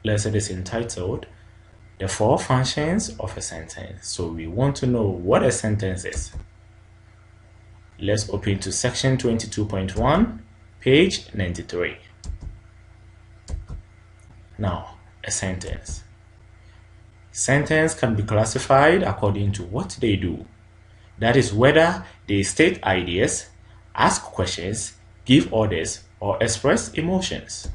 lesson is entitled The Four Functions of a Sentence. So we want to know what a sentence is. Let's open to section 22.1, page 93. Now, a sentence. Sentence can be classified according to what they do. That is, whether they state ideas, ask questions, give orders, or express emotions.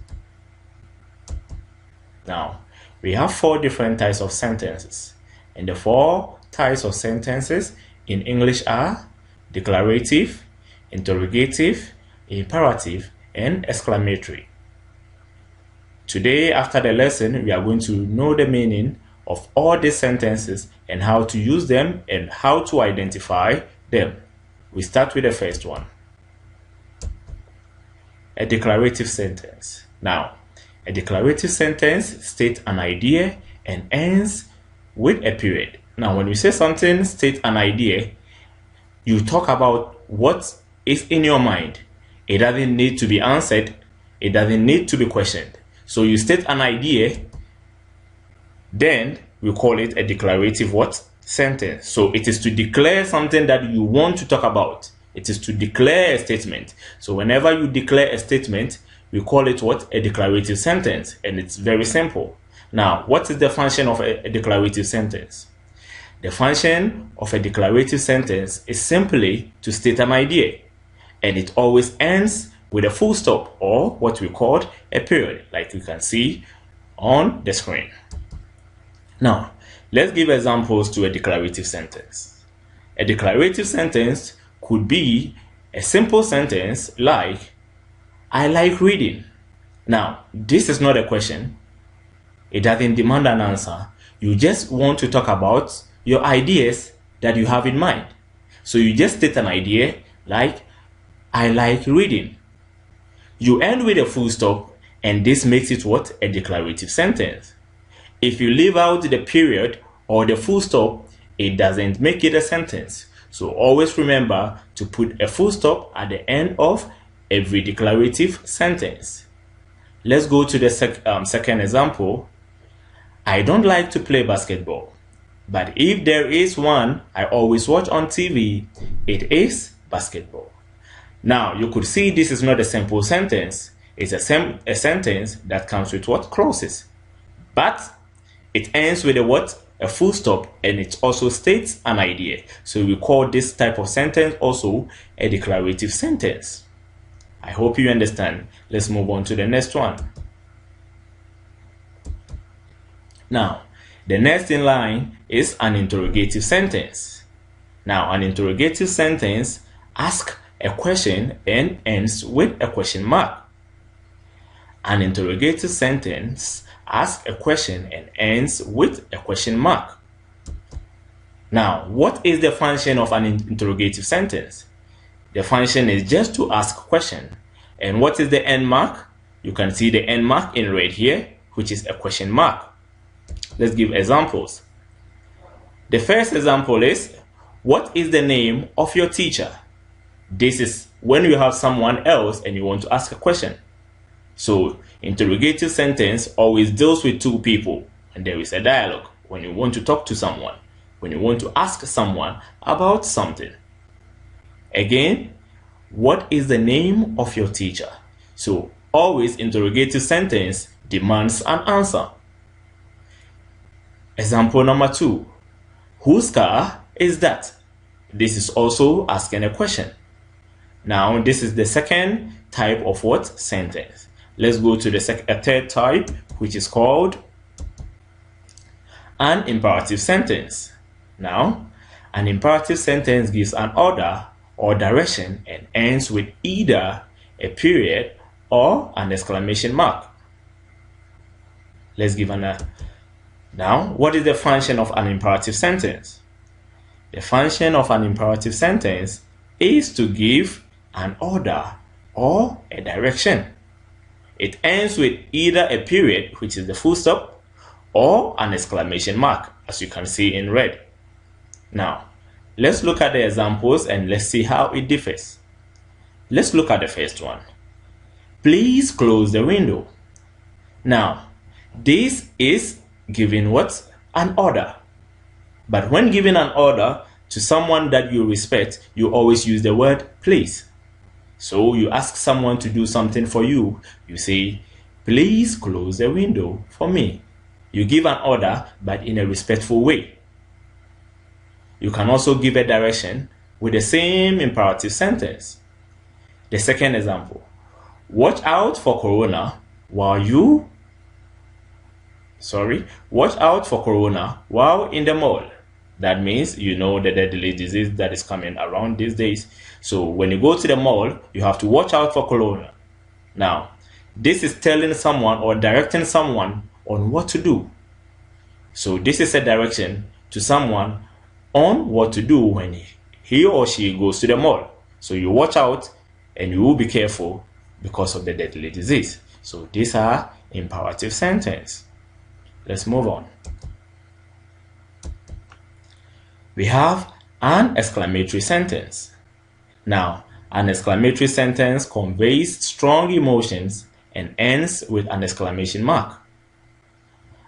Now, we have four different types of sentences, and the four types of sentences in English are declarative, interrogative, imperative, and exclamatory. Today, after the lesson, we are going to know the meaning of all these sentences and how to use them and how to identify them. We start with the first one. A declarative sentence. Now, a declarative sentence states an idea and ends with a period. Now, when you say something states an idea, you talk about what is in your mind. It doesn't need to be answered. It doesn't need to be questioned. So you state an idea, then we call it a declarative what? Sentence. So it is to declare something that you want to talk about. It is to declare a statement. So whenever you declare a statement, we call it what? A declarative sentence. And it's very simple. Now, what is the function of a declarative sentence? The function of a declarative sentence is simply to state an idea. And it always ends with a full stop, or what we call a period, like you can see on the screen. Now, let's give examples to a declarative sentence. A declarative sentence could be a simple sentence like, I like reading. Now, this is not a question. It doesn't demand an answer. You just want to talk about your ideas that you have in mind. So you just state an idea like, I like reading. You end with a full stop, and this makes it what? A declarative sentence. If you leave out the period or the full stop, it doesn't make it a sentence. So always remember to put a full stop at the end of every declarative sentence. Let's go to the second example. I don't like to play basketball, but if there is one I always watch on TV, it is basketball. Now, you could see this is not a simple sentence. It's a sentence that comes with what? Clauses. But it ends with a what? A full stop, and it also states an idea. So we call this type of sentence also a declarative sentence. I hope you understand. Let's move on to the next one. Now, the next in line is an interrogative sentence. Now, an interrogative sentence asks a question and ends with a question mark. An interrogative sentence asks a question and ends with a question mark. Now, what is the function of an interrogative sentence? The function is just to ask a question. And what is the end mark? You can see the end mark in red here, which is a question mark. Let's give examples. The first example is, what is the name of your teacher? This is when you have someone else and you want to ask a question. So, interrogative sentence always deals with two people, and there is a dialogue when you want to talk to someone, when you want to ask someone about something. Again, what is the name of your teacher? So, always interrogative sentence demands an answer. Example number 2. Whose car is that? This is also asking a question. Now, this is the second type of what? Sentence. Let's go to the third type, which is called an imperative sentence. Now, an imperative sentence gives an order or direction and ends with either a period or an exclamation mark. Let's give Now, what is the function of an imperative sentence? The function of an imperative sentence is to give an order or a direction. It ends with either a period, which is the full stop, or an exclamation mark, as you can see in red. Now, let's look at the examples and let's see how it differs. Let's look at the first one. Please close the window. Now, This is giving what? An order. But when giving an order to someone that you respect, you always use the word please. So you ask someone to do something for you, you say, please close the window for me. You give an order, but in a respectful way. You can also give a direction with the same imperative sentence. The second example, watch out for corona while in the mall. That means you know the deadly disease that is coming around these days. So when you go to the mall, you have to watch out for corona. Now, this is telling someone or directing someone on what to do. So this is a direction to someone on what to do when he or she goes to the mall. So you watch out and you will be careful because of the deadly disease. So these are imperative sentences. Let's move on. We have an exclamatory sentence. Now, an exclamatory sentence conveys strong emotions and ends with an exclamation mark.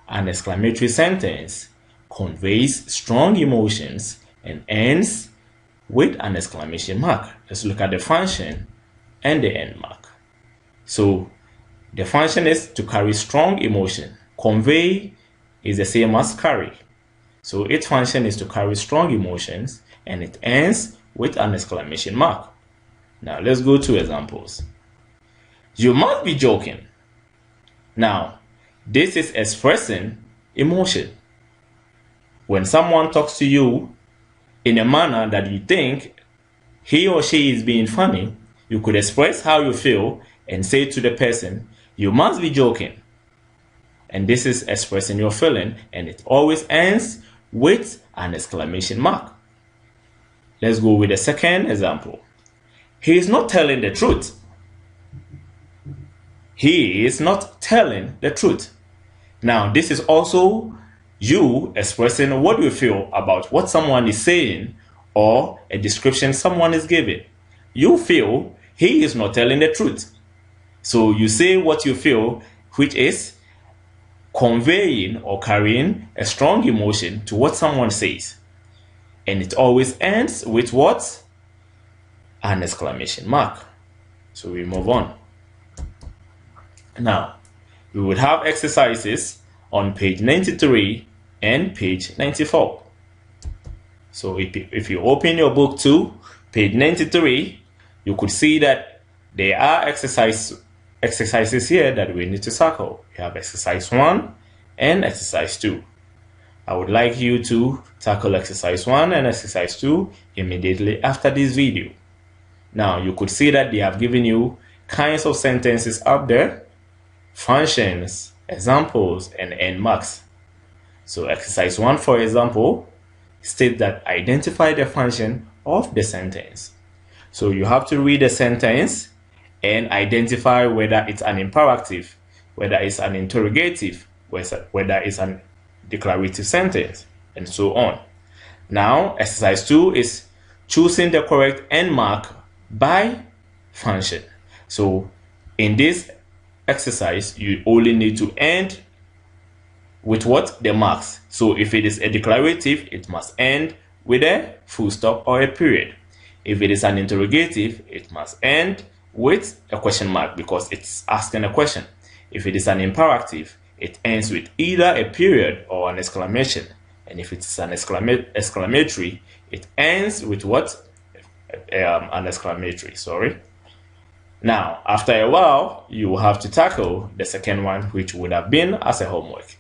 An exclamatory sentence conveys strong emotions and ends with an exclamation mark. Let's look at the function and the end mark. So, the function is to carry strong emotion. Convey is the same as carry. So its function is to carry strong emotions and it ends with an exclamation mark. Now let's go to examples. You must be joking. Now, this is expressing emotion. When someone talks to you in a manner that you think he or she is being funny, you could express how you feel and say to the person, you must be joking. And this is expressing your feeling, and it always ends with an exclamation mark. Let's go with the second example. He is not telling the truth. He is not telling the truth. Now, this is also you expressing what you feel about what someone is saying or a description someone is giving. You feel he is not telling the truth. So you say what you feel, which is conveying or carrying a strong emotion to what someone says. And it always ends with what? An exclamation mark. So we move on. Now, we would have exercises on page 93 and page 94. So if you open your book to page 93, you could see that there are exercises here that we need to tackle. We have exercise 1 and exercise 2. I would like you to tackle exercise 1 and exercise 2 immediately after this video. Now, you could see that they have given you kinds of sentences up there, functions, examples, and end marks. So exercise 1, for example, states that identify the function of the sentence. So you have to read the sentence and identify whether it's an imperative, whether it's an interrogative, whether it's a declarative sentence, and so on. Now, exercise 2 is choosing the correct end mark by function. So in this exercise, you only need to end with what? The marks. So if it is a declarative, it must end with a full stop or a period. If it is an interrogative, it must end with a question mark because it's asking a question. If it is an imperative, it ends with either a period or an exclamation. And if it's an exclamatory, it ends with what? An exclamatory, sorry. Now, after a while, you will have to tackle the second one, which would have been as a homework.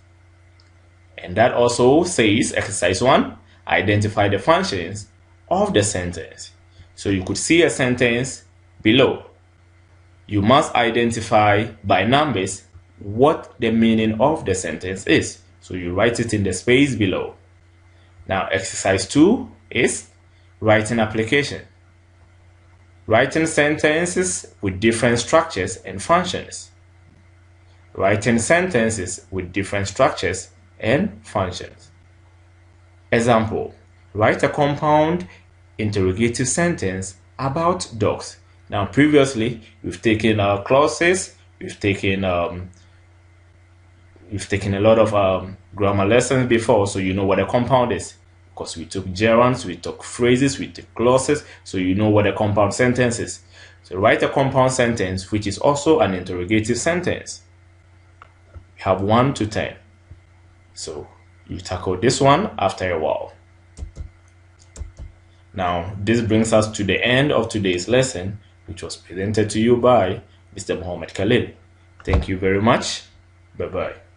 And that also says, exercise 1, identify the functions of the sentence. So you could see a sentence below. You must identify by numbers what the meaning of the sentence is. So you write it in the space below. Now, exercise 2 is writing application. Writing sentences with different structures and functions. Writing sentences with different structures and functions. Example, write a compound interrogative sentence about dogs. Now, previously, we've taken clauses, we've taken You've taken a lot of grammar lessons before, so you know what a compound is. Because we took gerunds, we took phrases, we took clauses, so you know what a compound sentence is. So write a compound sentence, which is also an interrogative sentence. We have 1 to 10. So you tackle this one after a while. Now, this brings us to the end of today's lesson, which was presented to you by Mr. Mohammed Khalil. Thank you very much. Bye-bye.